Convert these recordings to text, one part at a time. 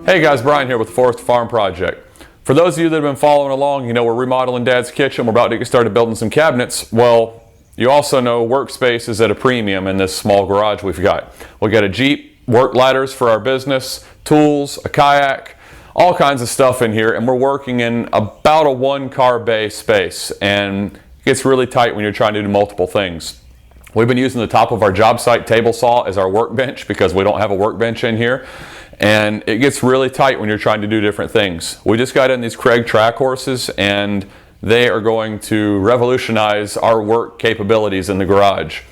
Hey guys, Brian here with the Forest Farm Project. For those of you that have been following along, you know we're remodeling Dad's kitchen. We're about to get started building some cabinets. Well, you also know workspace is at a premium in this small garage we've got. We got a Jeep, work ladders for our business, tools, a kayak, all kinds of stuff in here, and we're working in about a one-car bay space, and it gets really tight when you're trying to do multiple things. We've been using the top of our job site table saw as our workbench because we don't have a workbench in here. And it gets really tight when you're trying to do different things. We just got in these Kreg Track Horses, and they are going to revolutionize our work capabilities in the garage.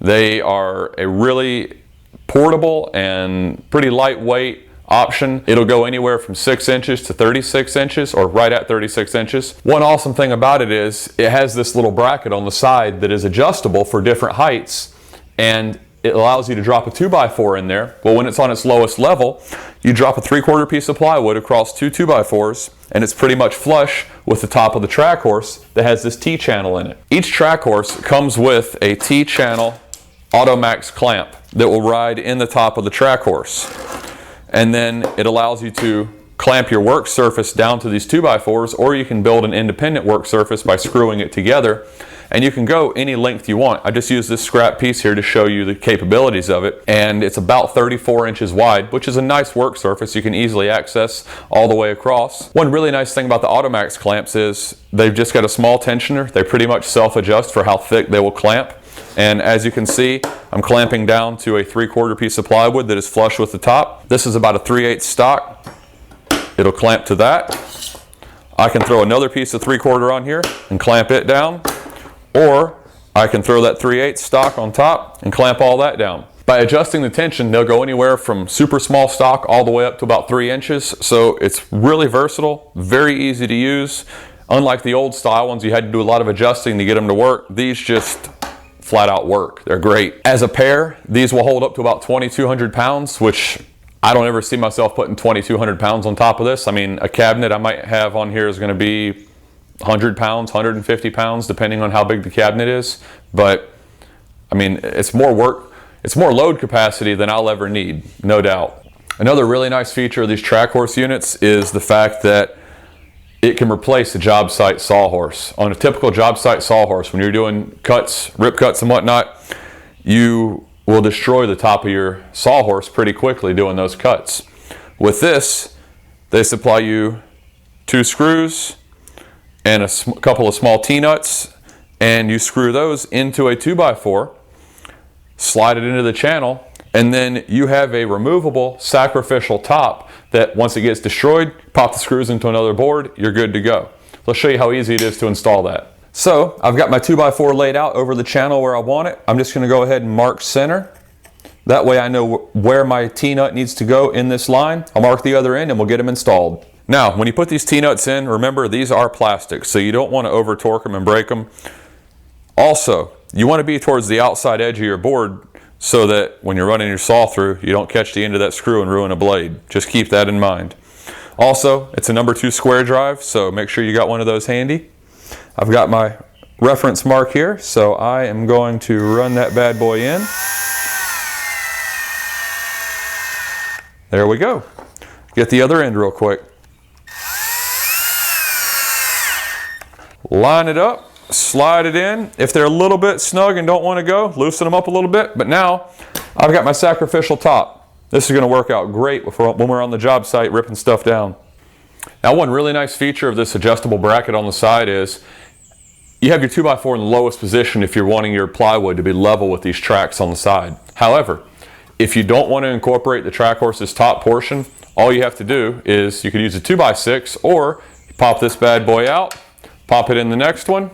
They are a really portable and pretty lightweight option. It'll go anywhere from 6 inches to 36 inches, or right at 36 inches. One awesome thing about it is it has this little bracket on the side that is adjustable for different heights, and it allows you to drop a 2x4 in there. Well, when it's on its lowest level, you drop a 3/4 piece of plywood across two 2x4s, and it's pretty much flush with the top of the track horse that has this T-channel in it. Each track horse comes with a T-channel Automax clamp that will ride in the top of the track horse. And then it allows you to clamp your work surface down to these 2x4s, or you can build an independent work surface by screwing it together. And you can go any length you want. I just used this scrap piece here to show you the capabilities of it. And it's about 34 inches wide, which is a nice work surface you can easily access all the way across. One really nice thing about the Automax clamps is they've just got a small tensioner. They pretty much self-adjust for how thick they will clamp. And as you can see, I'm clamping down to a 3/4 piece of plywood that is flush with the top. This is about a 3/8 stock. It'll clamp to that. I can throw another piece of 3/4 on here and clamp it down. Or I can throw that 3/8 stock on top and clamp all that down. By adjusting the tension, they'll go anywhere from super small stock all the way up to about 3 inches. So it's really versatile, very easy to use. Unlike the old style ones, you had to do a lot of adjusting to get them to work. These just flat out work. They're great. As a pair, these will hold up to about 2,200 pounds, which I don't ever see myself putting 2,200 pounds on top of this. I mean, a cabinet I might have on here is going to be 100 pounds, 150 pounds, depending on how big the cabinet is. But I mean, it's more work, it's more load capacity than I'll ever need, no doubt. Another really nice feature of these track horse units is the fact that it can replace a job site sawhorse. On a typical job site sawhorse, when you're doing cuts, rip cuts and whatnot, you will destroy the top of your sawhorse pretty quickly doing those cuts. With this, they supply you 2 screws and a couple of small T-nuts, and you screw those into a 2x4, slide it into the channel, and then you have a removable sacrificial top that once it gets destroyed, pop the screws into another board, you're good to go. Let's show you how easy it is to install that. So I've got my 2x4 laid out over the channel where I want it. I'm just going to go ahead and mark center. That way I know where my T-nut needs to go in this line. I'll mark the other end and we'll get them installed. Now, when you put these T-nuts in, remember these are plastic, so you don't want to over torque them and break them. Also, you want to be towards the outside edge of your board so that when you're running your saw through, you don't catch the end of that screw and ruin a blade. Just keep that in mind. Also, it's a number 2 square drive, so make sure you got one of those handy. I've got my reference mark here, so I am going to run that bad boy in. There we go. Get the other end real quick. Line it up, slide it in. If they're a little bit snug and don't want to go, loosen them up a little bit. But now I've got my sacrificial top. This is going to work out great when we're on the job site ripping stuff down. Now, one really nice feature of this adjustable bracket on the side is you have your 2x4 in the lowest position if you're wanting your plywood to be level with these tracks on the side. However, if you don't want to incorporate the track horse's top portion, all you have to do is you could use a 2x6, or pop this bad boy out, pop it in the next one,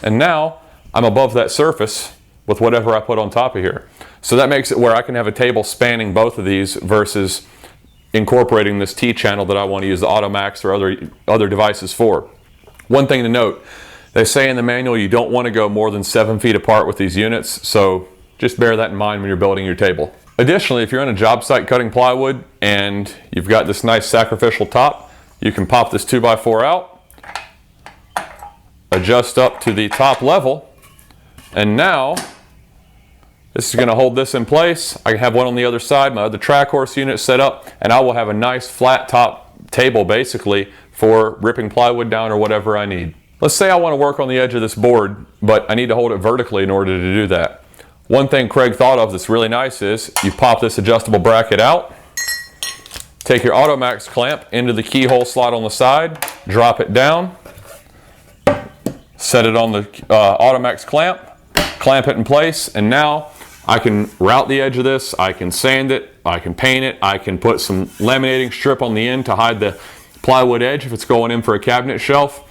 and now I'm above that surface with whatever I put on top of here. So that makes it where I can have a table spanning both of these versus incorporating this T-channel that I want to use the Automax or other devices for. One thing to note, they say in the manual you don't want to go more than 7 feet apart with these units, so just bear that in mind when you're building your table. Additionally, if you're on a job site cutting plywood and you've got this nice sacrificial top, you can pop this 2x4 out, adjust up to the top level, and now This is going to hold this in place. I have one on the other side, my other track horse unit set up, and I will have a nice flat top table basically for ripping plywood down or whatever I need. Let's say I want to work on the edge of this board, but I need to hold it vertically in order to do that. One thing Kreg thought of that's really nice is you pop this adjustable bracket out, take your Automax clamp into the keyhole slot on the side, drop it down, set it on the Automax clamp, clamp it in place, and now I can route the edge of this, I can sand it, I can paint it, I can put some laminating strip on the end to hide the plywood edge if it's going in for a cabinet shelf.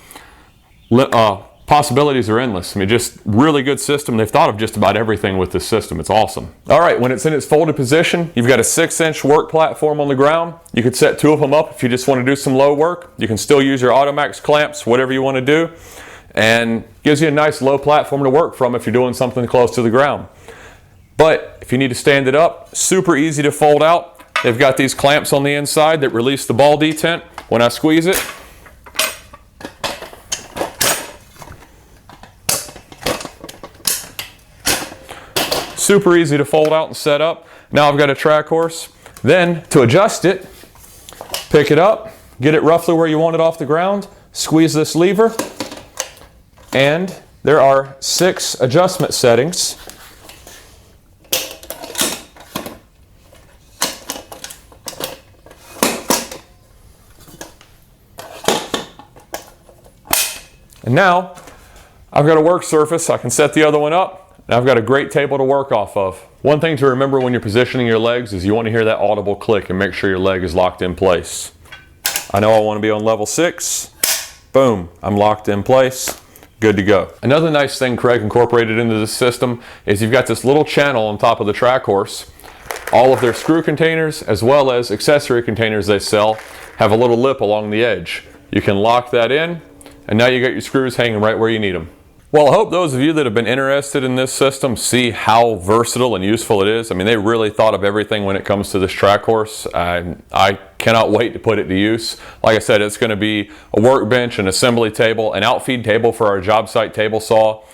Possibilities are endless. I mean, just really good system. They've thought of just about everything with this system. It's awesome. All right, when it's in its folded position, you've got a 6-inch work platform on the ground. You could set 2 of them up if you just want to do some low work. You can still use your Automax clamps, whatever you want to do, and gives you a nice low platform to work from if you're doing something close to the ground. But if you need to stand it up, super easy to fold out. They've got these clamps on the inside that release the ball detent. When I squeeze it, super easy to fold out and set up. Now I've got a track horse. Then to adjust it, pick it up, get it roughly where you want it off the ground, squeeze this lever, and there are 6 adjustment settings. And now I've got a work surface. I can set the other one up, and I've got a great table to work off of. One thing to remember when you're positioning your legs is you want to hear that audible click and make sure your leg is locked in place. I know I want to be on level 6. Boom, I'm locked in place. Good to go. Another nice thing Kreg incorporated into this system is you've got this little channel on top of the track horse. All of their screw containers as well as accessory containers they sell have a little lip along the edge. You can lock that in, and now you got your screws hanging right where you need them. Well, I hope those of you that have been interested in this system see how versatile and useful it is. I mean, they really thought of everything when it comes to this track horse. I cannot wait to put it to use. Like I said, it's going to be a workbench, an assembly table, an outfeed table for our job site table saw.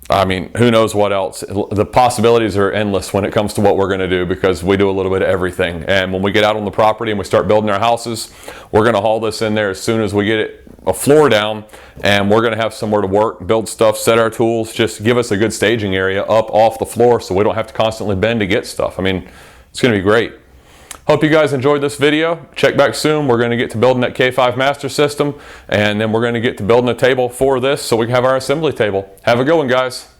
I mean, who knows what else. The possibilities are endless when it comes to what we're going to do, because we do a little bit of everything. And when we get out on the property and we start building our houses, we're going to haul this in there as soon as we get a floor down, and we're going to have somewhere to work, build stuff, set our tools, just give us a good staging area up off the floor so we don't have to constantly bend to get stuff. I mean, it's going to be great. Hope you guys enjoyed this video. Check back soon. We're going to get to building that K5 master system, and then we're going to get to building a table for this so we can have our assembly table. Have a good one, guys.